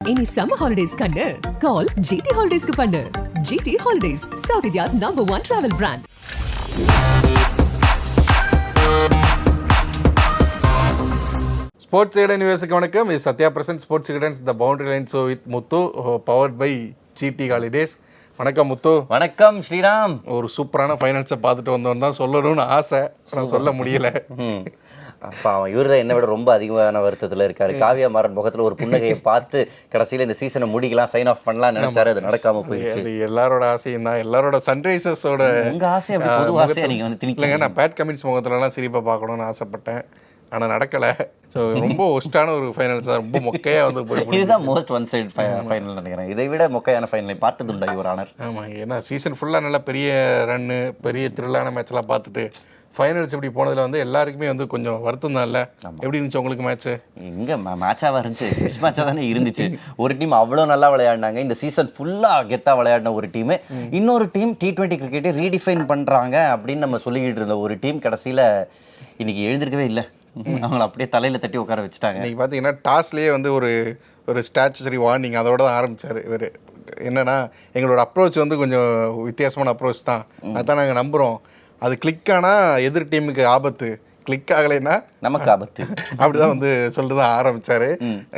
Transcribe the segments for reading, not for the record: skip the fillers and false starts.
இனி summer holidays கண்ணு call GT ஹாலிடேஸ்க்கு பண்ணு. GT holidays, south India's #1 travel brand. Sports கைடன் யூஎஸ்க்கு வணக்கம். இது Sathya present sports guidance the boundary line show with Muthu, powered by GT holidays. வணக்கம் முத்து. வணக்கம் ஸ்ரீராம். ஒரு சூப்பரான ஃபைனல்ஸை பார்த்துட்டு வந்தோம் தான் சொல்லணும்னு ஆசை, நான் சொல்ல முடியல. அப்பா அவன் இவர் தான் என்னை விட ரொம்ப அதிகமான வருத்தத்தில் இருக்காரு. காவியா மாறன் முகத்தில் ஒரு புன்னகையை பார்த்து கடைசியில் இந்த சீசனை முடிக்கலாம், சைன் ஆஃப் பண்ணலாம் நினைச்சாரு, அது நடக்காம போயிடுச்சு. அது எல்லாரோட ஆசையும் தான், எல்லாரோட சன்ரைசர்ஸோட உங்க ஆசை அப்படி பொது ஆசையா நீங்க வந்து திணிக்கலங்க. நான் பேட் கமின்ஸ் முகத்துலலாம் சிரிப்பை பார்க்கணும்னு ஆசைப்பட்டேன், ஆனால் நடக்கலை. ஸோ ரொம்ப ஒஸ்டான ஒரு ஃபைனல்ஸ், ரொம்ப மொக்கையாக வந்து போய். இதுதான் மோஸ்ட் ஒன் சைட் ஃபைனல் நினைக்கிறேன். இதை விட மொக்கையான ஃபைனலை பார்த்ததுண்டா இவர் ஆனர்? ஆமாம், ஏன்னா சீசன் ஃபுல்லாக நல்லா பெரிய ரன்னு, பெரிய த்ரில்லான மேட்ச்லாம் பார்த்துட்டு ஃபைனல்ஸ் இப்படி போனதில் வந்து எல்லாருக்குமே வந்து கொஞ்சம் வருத்தம் தான். இல்லை எப்படி இருந்துச்சு உங்களுக்கு மேட்ச்சு? இங்கே மேட்சாக இருந்துச்சு, மிஸ் மேட்சாக தானே இருந்துச்சு. ஒரு டீம் அவ்வளோ நல்லா விளையாடினாங்க, இந்த சீசன் ஃபுல்லாக கெத்தாக விளையாடின ஒரு டீமு, இன்னொரு டீம் T20 கிரிக்கெட்டை ரீடிஃபைன் பண்ணுறாங்க அப்படின்னு நம்ம சொல்லிக்கிட்டு இருந்த ஒரு டீம் கடைசியில் இன்னைக்கு எழுந்திருக்கவே இல்லை. அவங்கள அப்படியே தலையில் தட்டி உட்கார வச்சுட்டாங்க. இன்றைக்கி பார்த்தீங்கன்னா டாஸ்லேயே வந்து ஒரு ஸ்டாச்சுரி வார்னிங் அதோட தான் ஆரம்பித்தார் இவர். என்னென்னா எங்களோட அப்ரோச் வந்து கொஞ்சம் வித்தியாசமான அப்ரோச் தான், அதான் நாங்கள் நம்புகிறோம். அது கிளிக் ஆனால் எதிர் டீமுக்கு ஆபத்து, கிளிக் ஆகலைன்னா நமக்கு ஆபத்து, அப்படிதான் வந்து சொல்லிட்டு தான் ஆரம்பித்தார்.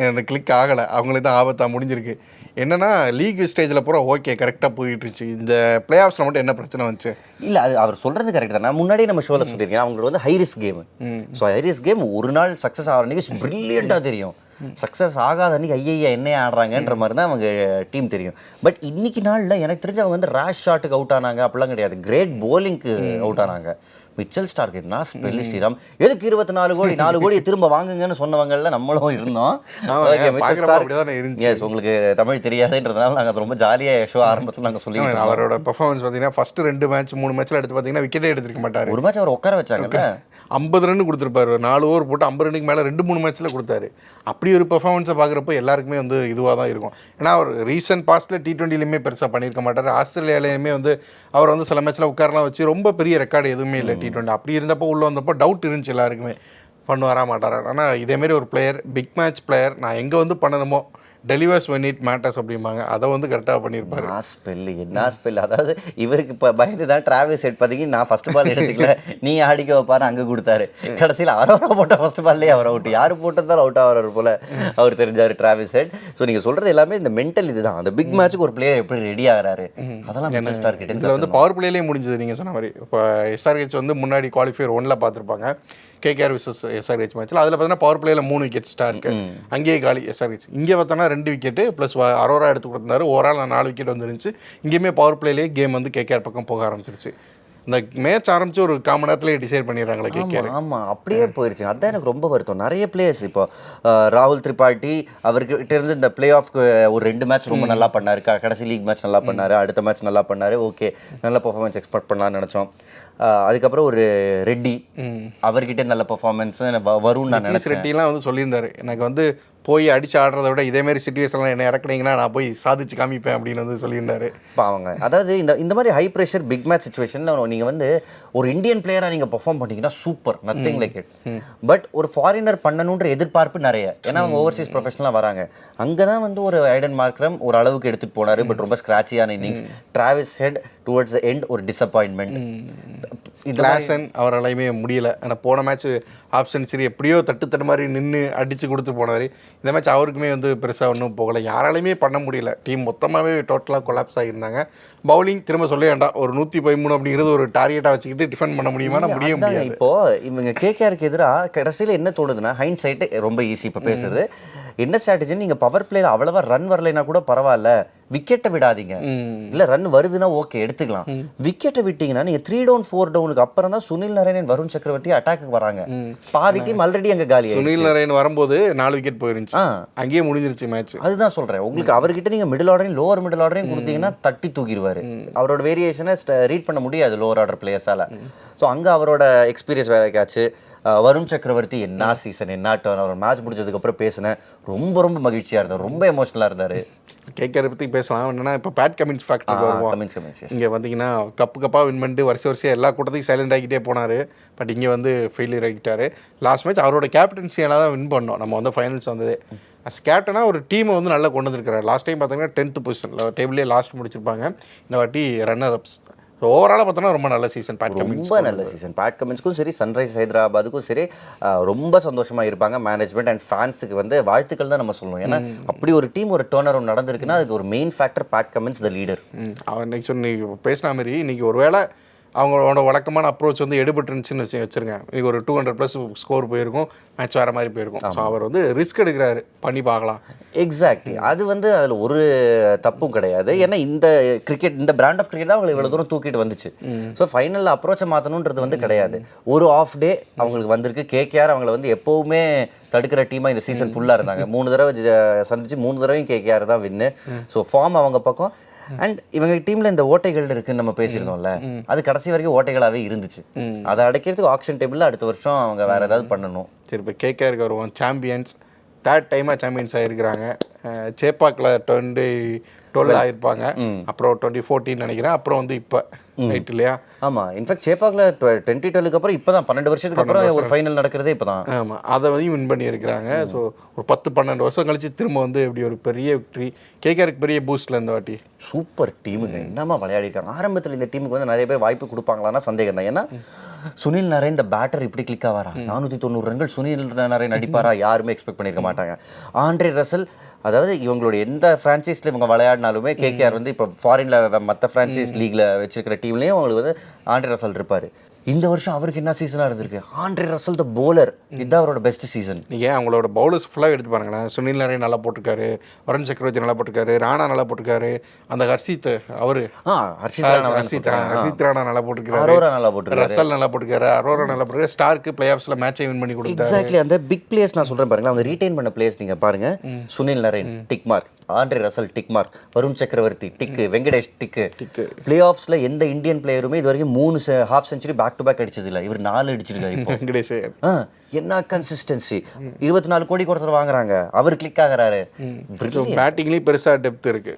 எனக்கு கிளிக் ஆகலை, அவங்களுக்கு தான் ஆபத்தாக முடிஞ்சிருக்கு. என்னென்னா லீக் ஸ்டேஜில் பூரா ஓகே கரெக்டாக போயிட்டுருச்சு, இந்த பிளே ஆஃப்ஸில் மட்டும் என்ன பிரச்சனை வந்துச்சு? இல்லை அது அவர் சொல்கிறது கரெக்ட் தான். நான் முன்னாடியே நம்ம ஷோவில் சொல்லியிருக்கேன், அவங்களோட வந்து high risk game. So high risk game ஒரு நாள் சக்ஸஸ் ஆகிற அன்றைக்கி பிரில்லியண்ட்டாக தெரியும், சக்ஸஸ் ஆகாத அன்றைக்கி ஐயா என்ன ஆடுறாங்கன்ற மாதிரி தான் அவங்க டீம் தெரியும். பட் இன்னைக்கு நாளில் எனக்கு தெரிஞ்சு அவங்க வந்து ரேஷ் ஷாட்டுக்கு அவுட் ஆனாங்க அப்படிலாம் கிடையாது, கிரேட் போலிங்க்கு அவுட் ஆனாங்க. மிச்சல் ஸ்டார்க் என்ன ஸ்பெல்லு ஸ்ரீராம், எதுக்கு 24 கோடி 4 கோடியை திரும்ப வாங்குங்கன்னு சொன்னவங்கள்ல நம்மளும் இருந்தோம். உங்களுக்கு தமிழ் தெரியாதுன்றதுனால நாங்கள் ரொம்ப ஜாலியாக ஷோ ஆரம்பத்தில் நாங்கள் சொல்லி. அவரோட பெர்ஃபார்மன்ஸ் பார்த்தீங்கன்னா ஃபஸ்ட்டு 2 மேட்ச் 3 மேட்ச்சில் எடுத்து பார்த்தீங்கன்னா விக்கெட்டே எடுத்துருக்க மாட்டார். ஒரு மேட்ச் அவர் உட்கார வச்சாங்க, 50 ரன் கொடுத்துருப்பாரு, 4 ஓவர் போட்டு 50 ரன்னுக்கு மேலே 2-3 மேட்ச்சில் கொடுத்தாரு. அப்படி ஒரு பெர்ஃபார்மன்ஸை பார்க்குறப்போ எல்லாருக்குமே வந்து இதுவாக தான் இருக்கும். ஏன்னா அவர் ரீசெண்ட் பாஸ்ட்டில் T20லையுமே பெருசாக பண்ணியிருக்க மாட்டார், ஆஸ்திரேலியாலையுமே வந்து அவர் வந்து சில மேட்ச்சில் உட்காரலாம் வச்சு ரொம்ப பெரிய ரெக்கார்டு எதுவுமே இல்லை T20. அப்படி இருந்தப்போ உள்ளே வந்தப்போ டவுட் இருந்துச்சு எல்லாருக்குமே, பண்ணுவாரா மாட்டாரா. ஆனால் இதேமாரி ஒரு பிளேயர், பிக் மேட்ச் பிளேயர், நான் எங்கே வந்து பண்ணணுமோ டெலிவர்ஸ் when it matters அப்படிம்பாங்க, அதை வந்து கரெக்டாக பண்ணியிருப்பாரு. என்ன ஸ்பெல், அதாவது இவருக்கு இப்போ பயந்து தான் டிராவிஸ் ஹெட் பார்த்தீங்கன்னா நான் ஃபஸ்ட் பால் எடுத்துக்கல, நீ ஆடிக்க வைப்பாரு அங்கே கொடுத்தாரு. கடைசியில் அவரோட போட்ட ஃபஸ்ட் பால்லேயே அவர் அவுட், யார் போட்டதாலும் அவுட் ஆகிறார் போல் அவர் தெரிஞ்சார் டிராவிஸ் ஹெட். ஸோ நீங்கள் சொல்கிறது எல்லாமே இந்த மென்டல் இது தான், அந்த பிக் மேட்ச்சுக்கு ஒரு பிளேயர் எப்படி ரெடி ஆகிறாரு அதெல்லாம் ஸ்டார் கிட்ட. இதில் வந்து பவர் பிளேலேயே முடிஞ்சது நீங்கள் சொன்ன மாதிரி. இப்போ SRH வந்து முன்னாடி குவாலிஃபயர் 1ல் பார்த்துருப்பாங்க KKR vs SRH மேட்ச்சில், அதில் பார்த்தீங்கன்னா பவர் பிளேயில் 3 விக்கெட் ஸ்டார்க்கு, அங்கேயே காலி SRH. இங்கே பார்த்தோன்னா 2 விக்கெட்டு ப்ளஸ் அரோரா எடுத்து கொடுத்துருந்தாரு, ஓவரால் 4 விக்கெட் வந்துருந்துச்சு. இங்கேயுமே பவர் பிளேலேயே கேம் வந்து KKR பக்கம் போக ஆரம்பிச்சிருச்சு. இந்த மேட்ச் ஆரம்பிச்சு ஒரு காமன் நேரத்திலே டிசைட் பண்ணிடுறாங்களே KKR. ஆமாம் அப்படியே போயிடுச்சு, அதுதான் எனக்கு ரொம்ப வருத்தம். நிறைய பிளேயர்ஸ் இப்போ ராகுல் திரிபாட்டி அவர்கிட்ட இருந்து இந்த பிளே ஆஃப்க்கு ஒரு 2 மேட்ச் ரொம்ப நல்லா பண்ணார், கடைசி லீக் மேட்ச் நல்லா பண்ணார், அடுத்த மேட்ச் நல்லா பண்ணார், ஓகே நல்ல பர்ஃபார்மன்ஸ் எக்ஸ்பெக்ட் பண்ணலாம்னு நினச்சோம். அதுக்கப்புறம் ஒரு ரெட்டி, அவர்கிட்ட நல்ல பர்ஃபார்மன்ஸ் வரும்னு நான் நினைச்சேன். ரெட்டிலாம் வந்து சொல்லியிருந்தாரு, எனக்கு வந்து போய் அடிச்சு ஆடுறத விட இதேமாரி சிச்சுவேஷன்லாம் என்ன இறக்குனீங்கன்னா நான் போய் சாதிச்சு காமிப்பேன் அப்படின்னு வந்து சொல்லியிருந்தாரு. அவங்க அதாவது இந்த மாதிரி ஹை ப்ரெஷர் பிக் மேட்ச் சுச்சுவேஷனில் நீங்கள் வந்து ஒரு இந்தியன் பிளேயராக நீங்கள் பெர்ஃபார்ம் பண்ணிங்கன்னா super, nothing like it. But ஒரு ஃபாரினர் பண்ணணுன்ற எதிர்பார்ப்பு நிறைய, ஏன்னா அவங்க ஓவர்சீஸ் ப்ரொஃபஷனலாக வராங்க. அங்கே தான் வந்து ஒரு ஐடன் மார்க்ரம் ஒரு அளவுக்கு எடுத்துகிட்டு போனார், பட் ரொம்ப ஸ்க்ராட்சியான innings. Travis Head towards the end ஒரு டிசப்பாயின்மெண்ட். கிளாசன் அவராலையுமே முடியல, ஆனால் போன மேட்ச் ஆஃப் சென்ச்சுரி எப்படியோ தட்டு மாதிரி நின்று அடித்து கொடுத்து போனார். இந்த மேட்ச் அவருக்குமே வந்து பெருசாக ஒன்றும் போகலை, யாராலையுமே பண்ண முடியல. டீம் மொத்தமாகவே டோட்டலாக கொலாப்ஸ் ஆகியிருந்தாங்க. பவுலிங் திரும்ப சொல்ல வேண்டாம், ஒரு 113 அப்படிங்கிறது ஒரு டார்கெட்டாக வச்சுக்கிட்டு டிஃபெண்ட் பண்ண முடியுமா? முடியாது. இப்போது இவங்க KKRக்கு எதிராக கடைசியில் என்ன தோணுதுன்னா, ஹைண்ட் சைட்டு ரொம்ப ஈஸி இப்போ பேசுறது. என்ன ஸ்ட்ராட்டஜின்னு, நீங்கள் பவர் பிளேயில் அவ்வளோவா ரன் வரலைன்னா கூட பரவாயில்ல, விக்கெட்டை விடாதீங்க. இல்லை ரன் வருதுன்னா ஓகே எடுத்துக்கலாம், விக்கெட்டை விட்டீங்கன்னா நீங்கள் 3 டவுன் 4 டவுனுக்கு அப்புறம் தான் சுனில் நரேன் வருண் சக்கரவர்த்தி அட்டாக்கு வராங்க. பாதி டீம் ஆல்ரெடி அங்கே காலி. சுனில் நரேன் வரும்போது 4 விக்கெட் போயிருந்துச்சு, அங்கேயே முடிஞ்சிருச்சு மேட்ச். அதுதான் சொல்கிறேன் உங்களுக்கு, அவர்கிட்ட நீங்கள் மிடில் ஆர்டரையும் லோவர் மிடில் ஆர்டரையும் கொடுத்தீங்கன்னா தட்டி தூக்கிடுவார். அவரோட வேரியேஷனை ரீட் பண்ண முடியாது லோவர் ஆர்டர் பிளேயர்ஸால். ஸோ அங்கே அவரோட எக்ஸ்பீரியன்ஸ் வேலைக்காச்சு. வருண் சக்கரவர்த்தி என்ன சீசன் என்ன டர்ன் அவர் மேட்ச் முடிச்சதுக்கப்புறம் பேசினேன், ரொம்ப ரொம்ப மகிழ்ச்சியாக இருந்தார், ரொம்ப எமோஷனலாக இருந்தார். கேகேஆர் பற்றி பேசலாம். என்னன்னா இப்போ பேட் கமின்ஸ் ஃபேக்டருக்கு வருவோம். இங்கே பார்த்தீங்கன்னா கப்பாக வின் பண்ணிட்டு வருஷம் எல்லா கூட்டத்தையும் சைலண்ட் ஆகிட்டே போனார். பட் இங்கே வந்து ஃபெயிலியர் ஆகிட்டார். லாஸ்ட் மேட்ச் அவரோட கேப்டன்சியால தான் வின் பண்ணோம். நம்ம வந்து ஃபைனல்ஸ் வந்தது அஸ் கேப்டனாக ஒரு டீமை வந்து நல்லா கொண்டு வந்துருக்காரு. லாஸ்ட் டைம் பார்த்தீங்கன்னா 10th பொசிஷனில் டேபிளே லாஸ்ட் முடிச்சிருப்பாங்க. இந்த வாட்டி ரன்னர் அப்ஸ். ஓவராலாக பார்த்தோன்னா ரொம்ப நல்ல சீசன் பேட் கமின்ஸ், ரொம்ப நல்ல சீசன். பேட் கமின்ஸ்க்கும் சரி சன்ரைஸ் ஹைதராபாத்துக்கும் சரி ரொம்ப சந்தோஷமாக இருப்பாங்க. மேனேஜ்மெண்ட் அண்ட் ஃபேன்ஸுக்கு வந்து வாழ்த்துக்கள் தான் நம்ம சொல்லணும். ஏன்னா அப்படி ஒரு டீம் ஒரு டர்ன் அரவுண்ட் நடந்திருக்குன்னா அதுக்கு ஒரு main factor Pat Cummins the leader. அவர் இன்னைக்கு சொன்ன பேசின மாதிரி இன்னைக்கு ஒரு வேளை அவங்களோட வழக்கமான அப்ரோச் வந்து எடுபட்டுருந்துச்சுன்னு வச்சுருங்க, இன்றைக்கி ஒரு 200+ ஸ்கோர் போயிருக்கும், மேட்ச் வேறு மாதிரி போயிருக்கும். ஸோ அவர் வந்து ரிஸ்க் எடுக்கிறாரு, பண்ணி பார்க்கலாம். எக்ஸாக்ட்லி. அது வந்து அதில் ஒரு தப்பும் கிடையாது. ஏன்னா இந்த கிரிக்கெட், இந்த பிராண்ட் ஆஃப் கிரிக்கெட் தான் அவங்களை இவ்வளோ தூரம் தூக்கிட்டு வந்துச்சு. ஸோ ஃபைனலில் அப்ரோச்சை மாற்றணுன்றது வந்து கிடையாது. ஒரு ஆஃப் டே அவங்களுக்கு வந்திருக்கு. கேகேஆர் அவங்களை வந்து எப்போவுமே தடுக்கிற டீமாக இந்த சீசன் ஃபுல்லாக இருந்தாங்க. 3 தடவை சந்திச்சு 3 தடவையும் கேகேஆர் தான் வின்னு. ஸோ ஃபார்ம் அவங்க பக்கம். அண்ட் இவங்க டீம்ல இந்த ஓட்டைகள் இருக்குன்னு நம்ம பேசியிருந்தோம்ல, அது கடைசி வரைக்கும் ஓட்டைகளாகவே இருந்துச்சு. அதை அடைக்கிறதுக்கு ஆக்ஷன் டேபிளில் அடுத்த வருஷம் அவங்க வேற ஏதாவது பண்ணணும். சரி, இப்போ கேகேஆருக்கு வருவோம். சாம்பியன்ஸ் 3rd டைமாக சாம்பியன்ஸ் ஆகிருக்கிறாங்க. சேப்பாக்கில் 2012 ஆகிருப்பாங்க, அப்புறம் 2014 நினைக்கிறேன், அப்புறம் வந்து இப்போ ரைட் இல்லையா? ஆமாம். இன்ஃபேக்ட் சேப்பாக்கில் 2012க்கு அப்புறம் இப்போ தான் 12 வருஷத்துக்கு அப்புறம் ஒரு ஃபைனல் நடக்கிறதே இப்போ தான். ஆமாம், அதை வந்து வின் பண்ணியிருக்கிறாங்க. ஸோ ஒரு 10-12 வருஷம் கழிச்சு திரும்ப வந்து இப்படி ஒரு பெரிய விக்ட்ரி. கேகேஆருக்கு பெரிய பூஸ்டில் இந்த வாட்டி சூப்பர் டீமுங்க என்னமா விளையாடிருக்காங்க. ஆரம்பத்தில் இந்த டீமுக்கு வந்து நிறைய பேர் வாய்ப்பு கொடுப்பாங்களான்னா சந்தேகம் தான். ஏன்னா சுனில் நரேன் இந்த பேட்டர் இப்படி கிளிக் ஆவாரா, 490 ரன்கள் சுனில் நரேன் அடிப்பாரா, யாருமே எக்ஸ்பெக்ட் பண்ணியிருக்க மாட்டாங்க. ஆண்ட்ரே ரசல், அதாவது இவங்களுடைய எந்த ஃப்ரான்ச்சைஸில் இவங்க விளையாடினாலுமே கேகேஆர் வந்து இப்போ ஃபாரினில் மற்ற ஃப்ரான்ச்சைஸ் லீக்ல வச்சிருக்கிற டீம்லேயும் அவங்களுக்கு வந்து ஆண்ட்ரே ரசல் இருப்பார். இந்த வருஷம் அவருக்கு என்ன சீசனாக இருந்திருக்கு. ஆண்ட்ரே ரசல் த போலர், இதுதான் அவரோட பெஸ்ட் சீசன். நீங்கள் அவங்களோட பவுலர்ஸ் ஃபுல்லாக எடுத்து பாருங்களேன். சுனில் நரேன் நல்லா போட்டிருக்காரு, வருண் சக்கரவர்த்தி நல்லா போட்டிருக்காரு, ராணா நல்லா போட்டிருக்காரு, அந்த ஹர்ஷித் அவரு ஹர்ஷித் ராணா நல்லா போட்டிருக்காரு, அரோரா நல்லா போட்டிருக்காரு, ரசல் நல்லா போட்டிருக்காரு, அரோரா நல்லா போட்டிருக்காரு. ஸ்டார்க்கு பிளே ஆஃப்ஸில் மேட்சை வின் பண்ணி கொடுத்தாரு. எக்ஸாக்ட்லி. அந்த பிக் பிளேயர்ஸ் நான் சொல்கிறேன் பாருங்களேன், அவங்க ரீடைன் பண்ண பிளேயர்ஸ் நீங்கள் பாருங்க. Sunil Narine tick mark, Andre Russell tick mark, Varun Chakravarthy tick, Venkatesh டிக்கு. பிளே ஆஃப்ஸில் எந்த இந்தியன் பிளேயருமே இது வரைக்கும் 3 half century back to back அடிச்சது இல்லை. இவர் 4 அடிச்சிருக்காரு இப்போ. வெங்கடேஷ் என்ன கன்சிஸ்டன்சி. 24 கோடி ஒருத்தர் வாங்குறாங்க, அவர் கிளிக் ஆகிறாரு. பேட்டிங்லேயும் பெருசாக டெப்த் இருக்கு.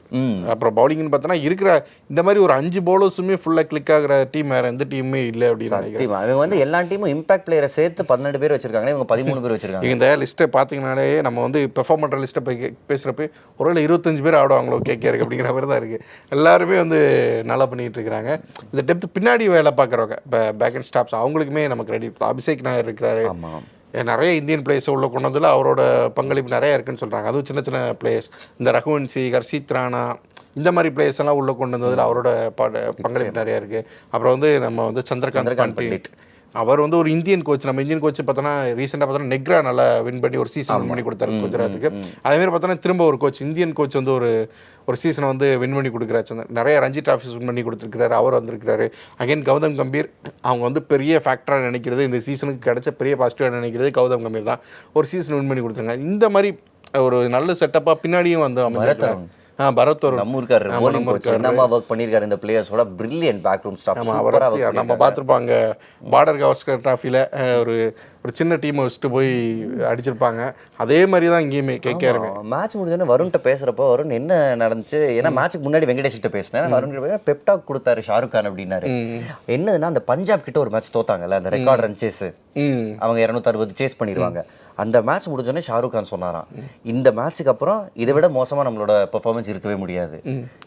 அப்புறம் பவுலிங்னு பார்த்தோன்னா இருக்கிற இந்த மாதிரி ஒரு 5 பவுலர்ஸுமே ஃபுல்லாக கிளிக் ஆகிற டீம் வேற எந்த டீமுமே இல்லை அப்படின்னு. இவங்க வந்து எல்லா டீமும் இம்பாக்ட் பிளேயரை சேர்த்து 12 பேர் வச்சிருக்காங்க, இவங்க 13 பேர் வச்சிருக்காங்க. இந்த லிஸ்ட்டை பார்த்தீங்கன்னாலே நம்ம வந்து பெர்ஃபார்ம் பண்ணுற லிஸ்ட்டை பேசுகிறப்ப ஒருவேளை 25 பேர் ஆடுவாங்களோ கேகேஆருக்கு அப்படிங்கிற மாதிரி தான் இருக்குது. எல்லாருமே வந்து நல்லா பண்ணிகிட்டு இருக்கிறாங்க. இந்த டெப்த் பின்னாடி வேலை பார்க்குறவங்க பேக் அண்ட் ஸ்டாப்ஸ் அவங்களுக்குமே நம்ம கிரெடிட். அபிஷேக் நாயர் இருக்கிறாரு, நிறைய இந்தியன் பிளேயர்ஸை உள்ள கொண்டு வந்ததில் அவரோட பங்களிப்பு நிறையா இருக்குன்னு சொல்கிறாங்க. அதுவும் சின்ன சின்ன பிளேயர்ஸ், இந்த ரகுவன்சி, ஹர்ஷித் ராணா, இந்த மாதிரி பிளேயர்ஸ் எல்லாம் உள்ளே கொண்டு வந்ததில் அவரோட பங்களிப்பு நிறையா இருக்குது. அப்புறம் வந்து நம்ம வந்து சந்திரகாந்த் பண்டிட், அவர் வந்து ஒரு இந்தியன் கோச். நம்ம இந்தியன் கோச் பார்த்தோன்னா ரீசெண்டாக பார்த்தோன்னா நெக்ரா நல்லா வின் பண்ணி ஒரு சீசன் வின் பண்ணி கொடுத்தாரு குஜராத்துக்கு. அதேமாதிரி பார்த்தோன்னா திரும்ப ஒரு கோச், இந்தியன் கோச் வந்து ஒரு சீசனை வந்து வின் பண்ணி கொடுக்குறாரு. நிறைய ரஞ்சி டிராஃபிஸ் வின் பண்ணி கொடுத்துருக்காரு, அவர் வந்திருக்கிறாரு. அகைன் கௌதம் கம்பீர், அவங்க வந்து பெரிய ஃபேக்டராக நினைக்கிறது, இந்த சீசனுக்கு கிடைச்ச பெரிய பாசிட்டிவாக நினைக்கிறது கௌதம் கம்பீர் தான். ஒரு சீசன் வின் பண்ணி கொடுத்துருங்க. இந்த மாதிரி ஒரு நல்ல செட்டப்பாக பின்னாடியும் வந்து அமைஞ்சிருக்காங்க. பரத் ஒரு நம்ம இருக்காரு, என்னமா வர்க் பண்ணியிருக்காரு இந்த பிளேயர்ஸோட. Brilliant back room staff. நம்ம பார்த்துருப்பாங்க பார்டர் கவாஸ்கர் டிராஃபியில் ஒரு சின்ன டீமை வச்சுட்டு போய் அடிச்சிருப்பாங்க. அதே மாதிரி தான் இங்கேயுமே கேகேஆர். மேட்ச் முடிஞ்சோன்னு வருண்கிட்ட பேசுகிறப்போ, வருண் என்ன நடந்துச்சு, ஏன்னா மேட்ச்சுக்கு முன்னாடி வெங்கடேஷ் கிட்ட பேசினேன். வருண் கிட்ட பெப்டாக் கொடுத்தாரு ஷாருக் கான் அப்படின்னாரு. என்னதுன்னா அந்த பஞ்சாப் கிட்ட ஒரு மேட்ச் தோத்தாங்கல்ல, அந்த ரெக்கார்ட் ரன் சேஸ், அவங்க 260 சேஸ் பண்ணிடுவாங்க. அந்த மேட்ச் முடிஞ்சோடனே ஷாருக் கான் சொன்னாராம், இந்த மேட்ச்சுக்கு அப்புறம் இதை விட மோசமாக நம்மளோட பெர்ஃபார்மன்ஸ் இருக்கவே முடியாது.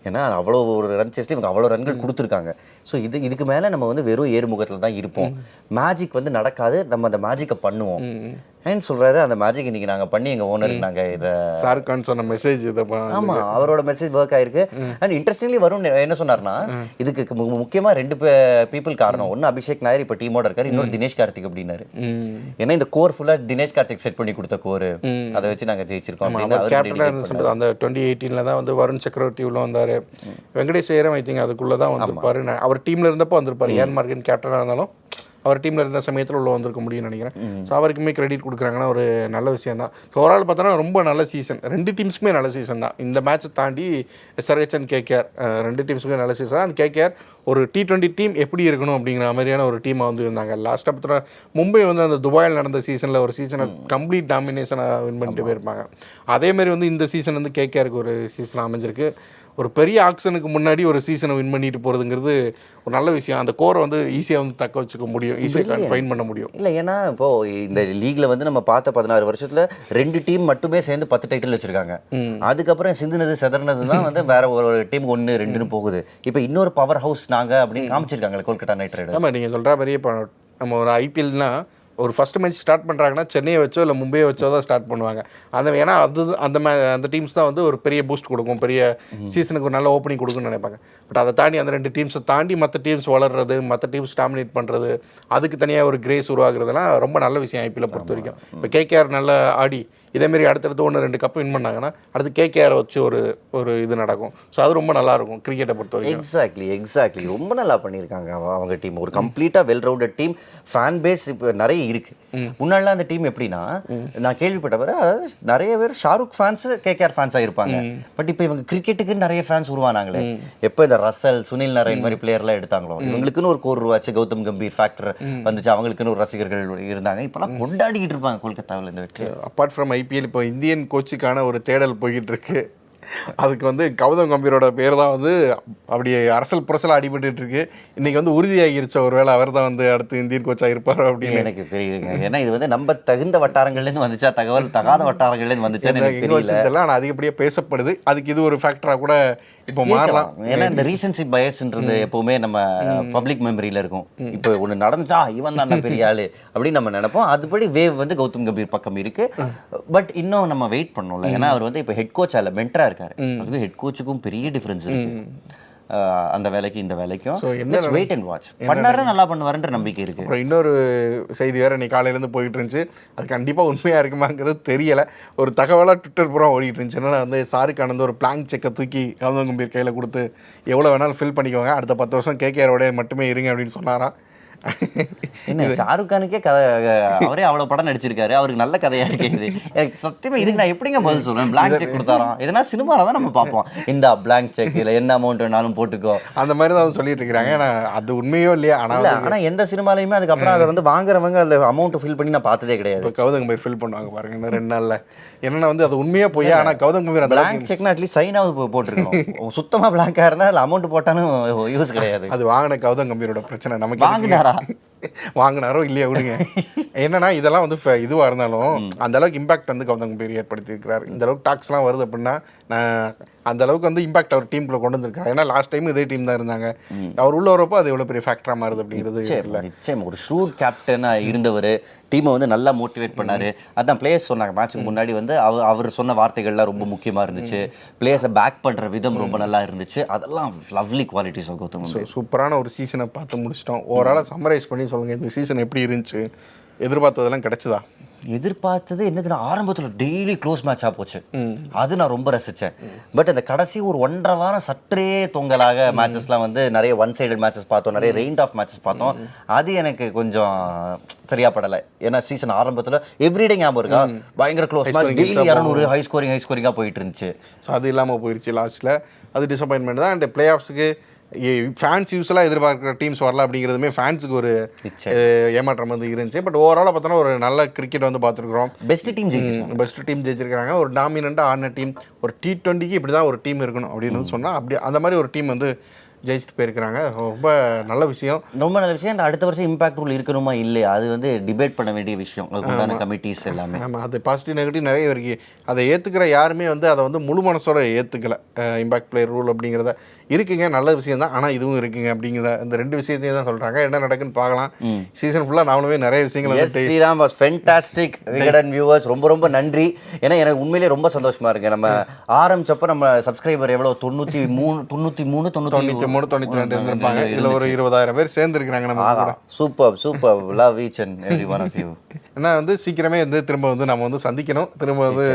ஏன்னா அவ்வளோ ஒரு ரன் சேஸ்ல இவங்க அவ்வளோ ரன்கள் கொடுத்துருக்காங்க. ஸோ இதுக்கு மேலே நம்ம வந்து வெறும் ஏறுமுகத்தில் தான் இருப்போம், மேஜிக் வந்து நடக்காது, நம்ம அந்த மேஜிக்கை பண்ணுவோம் ஏன்னு சொல்கிறாரு. அந்த மேஜிக் இன்னைக்கு நாங்கள் பண்ணி எங்கள் ஓனருக்கு நாங்கள் இதை ஷாருக் கான் சொன்ன மெசேஜ் இதை. ஆமாம், அவரோட மெசேஜ் ஒர்க் ஆயிருக்கு. அண்ட் இன்ட்ரெஸ்டிங்லி வரும் என்ன சொன்னார்னா, இதுக்கு முக்கியமாக 2 பீப்புள் காரணம். ஒன்று அபிஷேக் நாயர் இப்போ டீமோட இருக்காரு, இன்னொரு தினேஷ் கார்த்திக் அப்படின்னாரு. ஏன்னா இந்த கோர் ஃபுல்லாக தினேஷ் கார்த்திக் செட் பண்ணி கொடுத்த கோர், அதை வச்சு நாங்கள் ஜெயிச்சிருக்கோம். அந்த 2018 தான் வந்து வருண் சக்கரவர்த்தி உள்ள வந்தார். வெங்கடேஷ் ஐயரும் ஐ திங்க் அதுக்குள்ளே தான் வந்திருப்பாரு. அவர் டீமில் இருந்தப்போ வந்திருப்பாரு. ஏன் மார்க்கன் கேப்டனாக இருந்தாலும் அவர் டீமில் இருந்த சமயத்தில் உள்ள வந்திருக்க முடியும்னு நினைக்கிறேன். ஸோ அவருக்குமே கிரெடிட் கொடுக்குறாங்கன்னா ஒரு நல்ல விஷயம் தான். ஸோ ஓவரால் பார்த்தோன்னா ரொம்ப நல்ல சீசன், ரெண்டு டீம்ஸுக்குமே நல்ல சீசன் தான். இந்த மேட்சை தாண்டி SRH அண்ட் KKR ரெண்டு டீம்ஸுக்குமே நல்ல சீசன். அண்ட் KKR ஒரு T20 டீம் எப்படி இருக்கணும் அப்படிங்கிற மாதிரியான ஒரு டீமாக வந்து இருந்தாங்க. லாஸ்ட்டாக பார்த்தோன்னா மும்பை வந்து அந்த துபாயில் நடந்த சீசனில் ஒரு சீசனை கம்ப்ளீட் டாமினேஷனாக வின் பண்ணிட்டு போயிருப்பாங்க. அதேமாதிரி வந்து இந்த சீசன் வந்து KKRக்கு ஒரு சீசன் அமைஞ்சிருக்கு. ஒரு பெரிய ஆக்ஷனுக்கு முன்னாடி ஒரு சீசனை வின் பண்ணிட்டு போகிறதுங்கிறது ஒரு நல்ல விஷயம். அந்த கோரை வந்து ஈஸியாக வந்து தக்க வச்சுக்க முடியும், ஈஸியாக ஃபைன் பண்ண முடியும். இல்லை, ஏன்னா இப்போது இந்த லீக்ல வந்து நம்ம பார்த்த 16 வருஷத்தில் 2 டீம் மட்டுமே சேர்ந்து 10 டைட்டில் வச்சிருக்காங்க. அதுக்கப்புறம் சிந்துனது செதறினது தான் வந்து வேற ஒரு டீம் 1, 2ன்னு போகுது. இப்போ இன்னொரு பவர் ஹவுஸ் நாங்கள் அப்படின்னு காமிச்சிருக்காங்க கொல்கத்தா நைட் ரைடர்ஸ். ஆமாம், நீங்கள் சொல்கிற மாதிரியே இப்போ நம்ம ஒரு IPLனா ஒரு ஃபஸ்ட்டு மேட்ச் ஸ்டார்ட் பண்ணுறாங்கன்னா சென்னையை வச்சோ இல்லை மும்பையை வச்சோ தான் ஸ்டார்ட் பண்ணுவாங்க. ஏன்னா அந்த டீம்ஸ் தான் வந்து ஒரு பெரிய பூஸ்ட் கொடுக்கும், பெரிய சீசனுக்கு ஒரு நல்ல ஓப்பனிங் கொடுக்குன்னு நினைப்பாங்க. பட் அதை தாண்டி அந்த 2 டீம்ஸை தாண்டி மற்ற டீம்ஸ் வளர்றது, மற்ற டீம்ஸ் டாமினேட் பண்ணுறது, அதுக்கு தனியாக ஒரு கிரேஸ் உருவாக்குறதுலாம் ரொம்ப நல்ல விஷயம் IPL பொறுத்த வரைக்கும். இப்போ KKR நல்லா ஆடி இதேமாரி அடுத்தடுத்து 1-2 கப் வின் பண்ணாங்கன்னா அடுத்து KKR வச்சு ஒரு இது நடக்கும். ஸோ அது ரொம்ப நல்லாயிருக்கும் கிரிக்கெட்டை பொறுத்த வரைக்கும். எக்ஸாக்ட்லி ரொம்ப நல்லா பண்ணியிருக்காங்க அவங்க டீம். ஒரு கம்ப்ளீட்டாக well rounded team, fan base இப்போ நிறைய இருக்கு. முன்னாடிலாம் அந்த டீம் எப்படின்னா, நான் கேள்விப்பட்ட வரை நிறைய பேர் ஷாருக் ஃபேன்ஸ் KKR ஃபேன்ஸாக இருப்பாங்க. பட் இப்போ இவங்க கிரிக்கெட்டுக்கு நிறைய ஃபேன்ஸ் உருவானாங்களே. எப்போ இந்த ரசல், சுனில் நாராயண் மாதிரி பிளேயர்லாம் எடுத்தாங்களோ, இவங்களுக்குன்னு ஒரு கோர் உருவாச்சு, கௌதம் கம்பீர் ஃபேக்டர் வந்துச்சு, அவங்களுக்குன்னு ஒரு ரசிகர்கள் இருந்தாங்க. இப்போலாம் கொண்டாடிக்கிட்டு இருப்பாங்க கொல்கத்தாவில் இந்த வெற்றி. அப்பார்ட் ஃப்ரம் IPL இப்போ இந்தியன் கோச்சுக்கான ஒரு தேடல் போய்கிட்டு இருக்கு. அதுக்கு வந்து கௌதம் கம்பீரோட பேர் தான் வந்து அப்படி அரசல் புரசலாக அடிபட்டு இருக்கு. இன்னைக்கு வந்து உறுதியாகிருச்ச ஒருவேளை அவர் தான் வந்து அடுத்து இந்தியன் கோச்சாக இருப்பார் அப்படின்னு எனக்கு தெரியுங்க. ஏன்னா இது வந்து நம்ம தகுந்த வட்டாரங்கள்லேருந்து வந்துச்சா, தகவல் தகாத வட்டாரங்கள்லேருந்து வந்துச்சான்னு எனக்கு தெரியல. ஆனால் அதிகப்படியாக பேசப்படுது. அதுக்கு இது ஒரு ஃபேக்டராக கூட இப்போ மாறலாம். ஏன்னா இந்த ரீசன்சி பயஸ்ன்றது எப்பவுமே நம்ம பப்ளிக் மெமரியில் இருக்கும். இப்போ ஒன்று நடந்துச்சா இவன் தான் பெரிய ஆளு அப்படின்னு நம்ம நினைப்போம். அதுபடி வேவ் வந்து கௌதம் கம்பீர் பக்கம் இருக்கு. பட் இன்னும் நம்ம வெயிட் பண்ணோம்ல. ஏன்னா அவர் வந்து இப்போ ஹெட் கோச் அல்ல, மென்டரா இருக்காரு. அதுக்கு ஹெட் கோச்சுக்கும் பெரிய டிஃபரன்ஸ் இருக்கு. அந்த வேலைக்கு இந்த வேலைக்கும் வெயிட் அண்ட் வாட்ச் பண்ணாரு, நல்லா பண்ணுவாருன்ற நம்பிக்கை இருக்கு. அப்புறம் இன்னொரு செய்தி வேற இன்னைக்கு காலையிலேருந்து போயிட்டு இருந்துச்சு. அது கண்டிப்பாக உண்மையாக இருக்குமாங்கிறது தெரியல. ஒரு தகவலாக ட்விட்டர் பூரா ஓடிட்டு இருந்துச்சு. என்னன்னா வந்து ஷாருக் கான் வந்து ஒரு பிளாங்க் செக்கை தூக்கி கௌதம் கம்பீர் கையில் கொடுத்து எவ்வளோ வேணாலும் ஃபில் பண்ணிக்கோங்க, அடுத்த 10 வருஷம் KKRோட மட்டுமே இருங்க அப்படின்னு சொன்னாராம். என்ன ஷாருக் கானுக்கே கதை, அவரே அவ்வளோ படம் நடிச்சிருக்காரு, அவருக்கு நல்ல கதையாக இருக்குது. எனக்கு சத்தியமாக இதுக்கு நான் எப்படிங்க பதில் சொல்லுவேன்? பிளாங்க் செக் கொடுத்தாராம். எதனா சினிமாவில் தான் நம்ம பார்ப்போம், இந்த பிளாங்க் செக் இல்லை என்ன அமௌண்ட் வேணாலும் போட்டுக்கோ, அந்த மாதிரி தான் சொல்லிட்டு இருக்கிறாங்க. ஏன்னா அது உண்மையோ இல்லையா, ஆனால் எந்த சினிமாலையுமே அதுக்கப்புறம் அதை வந்து வாங்குறவங்க அதில் அமௌண்ட் ஃபில் பண்ணி நான் பார்த்ததே கிடையாது. இப்போ கௌதம் கம்பீர் ஃபில் பண்ணுவாங்க பாருங்க இன்னும் 2 நாளில். என்னன்னா வந்து அது உண்மையாக போய், ஆனால் கௌதம் கம்பீர் அந்த பிளாங்க் செக்னா அட்லீஸ்ட் சைனாவது போட்டுருக்கோம். சுத்தமாக பிளாங்காக இருந்தால் அதில் அமௌண்ட் போட்டாலும் யூஸ் கிடையாது. அது வாங்கின கௌதம் கம்பீரோட பிரச்சனை. நமக்கு வாங்கினாரோ இல்லையா விடுங்க. என்னன்னா இதெல்லாம் வந்து இதுவாக இருந்தாலும் அந்த அளவுக்கு இம்பாக்ட் வந்து கௌதம் கம்பீர் ஏற்படுத்தியிருக்கிறார். இந்த அளவுக்கு டாக்ஸ்லாம் வருது அப்படின்னா அந்த அளவுக்கு வந்து இம்பாக்ட் அவர் டீமுக்குள்ள கொண்டு வந்திருக்காரு. ஏன்னா லாஸ்ட் டைம் இதே டீம் தான் இருந்தாங்க. அவர் உள்ள வரப்போ அது எவ்வளோ பெரிய ஃபேக்டராக மாறுது அப்படிங்கிறது நிச்சயம். ஒரு ஷூட் கேப்டனாக இருந்தவர் டீமை வந்து நல்லா மோட்டிவேட் பண்ணாரு. அதான் பிளேயர்ஸ் சொன்னாங்க மேட்சுக்கு முன்னாடி வந்து அவர் சொன்ன வார்த்தைகள்லாம் ரொம்ப முக்கியமாக இருந்துச்சு. பிளேயர்ஸை பேக் பண்ணுற விதம் ரொம்ப நல்லா இருந்துச்சு. அதெல்லாம் லவ்லி குவாலிட்டிஸ் ஆஃப் கௌதம். சூப்பரான ஒரு சீசனை பார்த்து முடிச்சிட்டோம். ஓவராலாக சம்மரைஸ் பண்ணி சொல்லுங்கள், இந்த சீசன் எப்படி இருந்துச்சு? எதிர்பார்த்ததெல்லாம் கிடைச்சதா? எதிர்பார்த்தது என்னதுன்னா, ஆரம்பத்தில் டெய்லி க்ளோஸ் மேட்சாக போச்சு, அது நான் ரொம்ப ரசித்தேன். பட் அந்த கடைசி ஒரு 1.5 வாரம் சற்றே தொங்கலாக மேட்சஸ்லாம் வந்து நிறைய ஒன் சைடட் மேட்சஸ் பார்த்தோம், நிறைய ரெயின்ட் ஆஃப் மேட்சஸ் பார்த்தோம். அது எனக்கு கொஞ்சம் சரியா படலை. ஏன்னா சீசன் ஆரம்பத்தில் எவ்ரிடே ஞாபகம் இருக்கா, பயங்கர க்ளோஸ் மேட்ச், டெய்லி 200 ஹை ஸ்கோரிங்காக போயிட்டு இருந்துச்சு. ஸோ அது இல்லாமல் போயிடுச்சு லாஸ்ட்டில். அது டிசப்பாயின்மெண்ட் தான். அண்ட் பிளே ஆஃப்ஸுக்கு ஃபேன்ஸ் யூஸ்வலாக எதிர்பார்க்குற டீம்ஸ் வரல அப்படிங்கிறதுமே ஃபேன்ஸுக்கு ஒரு ஏமாற்றம் வந்து இருந்துச்சு. பட் ஓவராலாக பார்த்தோன்னா ஒரு நல்ல கிரிக்கெட் வந்து பார்த்துருக்குறோம். பெஸ்ட் டீம் ஜெயிச்சிருக்காங்க. ஒரு டாமினண்ட்டாக ஆடின டீம், ஒரு T20க்கு இப்படி தான் ஒரு டீம் இருக்கணும் அப்படின்னு சொன்னால் அப்படி அந்த மாதிரி ஒரு டீம் வந்து ஜெயிச்சுட்டு போயிருக்கிறாங்க. ரொம்ப நல்ல விஷயம், ரொம்ப நல்ல விஷயம். அடுத்த வருஷம் இம்பாக்ட் ரூல் இருக்கணுமா இல்லையா, அது வந்து டிபேட் பண்ண வேண்டிய விஷயம். அதுக்குண்டான கமிட்டிஸ் எல்லாமே. ஆமாம், அது பாசிட்டிவ் நெகட்டிவ் நிறைய இருக்குது. அதை ஏற்றுக்கிற யாருமே வந்து அதை வந்து முழு மனசோட ஏற்றுக்கல. இம்பாக்ட் பிளேயர் ரூல் அப்படிங்கிறத இருக்குங்க, நல்ல விஷயம் தான், ஆனால் இதுவும் இருக்குங்க அப்படிங்கிற இந்த 2 விஷயத்தையும் தான் சொல்கிறாங்க. என்ன நடக்குன்னு பார்க்கலாம். சீசன் ஃபுல்லாக நாமளுமே நிறைய விஷயங்கள் வந்து Sriram was fantastic. Vikatan viewers ரொம்ப ரொம்ப நன்றி. ஏன்னா எனக்கு உண்மையிலே ரொம்ப சந்தோஷமாக இருக்குது. நம்ம ஆரம்பிச்சப்போ நம்ம சப்ஸ்கிரைபர் எவ்வளோ 93 93 13 92 இருந்திருப்பாங்க. இதுல ஒரு 20,000 பேர் சேர்ந்து இருக்காங்க நம்ம கூட. Super love each and every one of you. ஏன்னா வந்து சீக்கிரமே வந்து திரும்ப வந்து நம்ம வந்து சந்திக்கணும். திரும்ப வந்து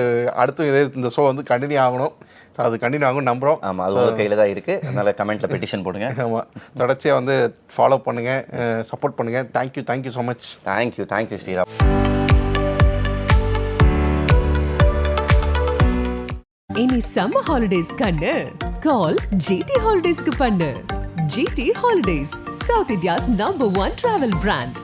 அடுத்து இதே இந்த ஷோ வந்து கண்டினியூ ஆகணும். அது கண்டினியூ ஆகும் நம்புறோம். ஆமா, அது உங்க கையில தான் இருக்கு. அதனால கமெண்ட்ல பெட்டிஷன் போடுங்க. ஆமா, தொடர்ச்சியா வந்து ஃபாலோ பண்ணுங்க, சப்போர்ட் பண்ணுங்க. Thank you so much. Thank you Sriram. இனி சம்மர் ஹாலிடேஸ் கண்ணு கால் ஜிடி ஹாலிடேஸ்க்கு பண்ணு. GT holidays, south India's number 1 travel brand.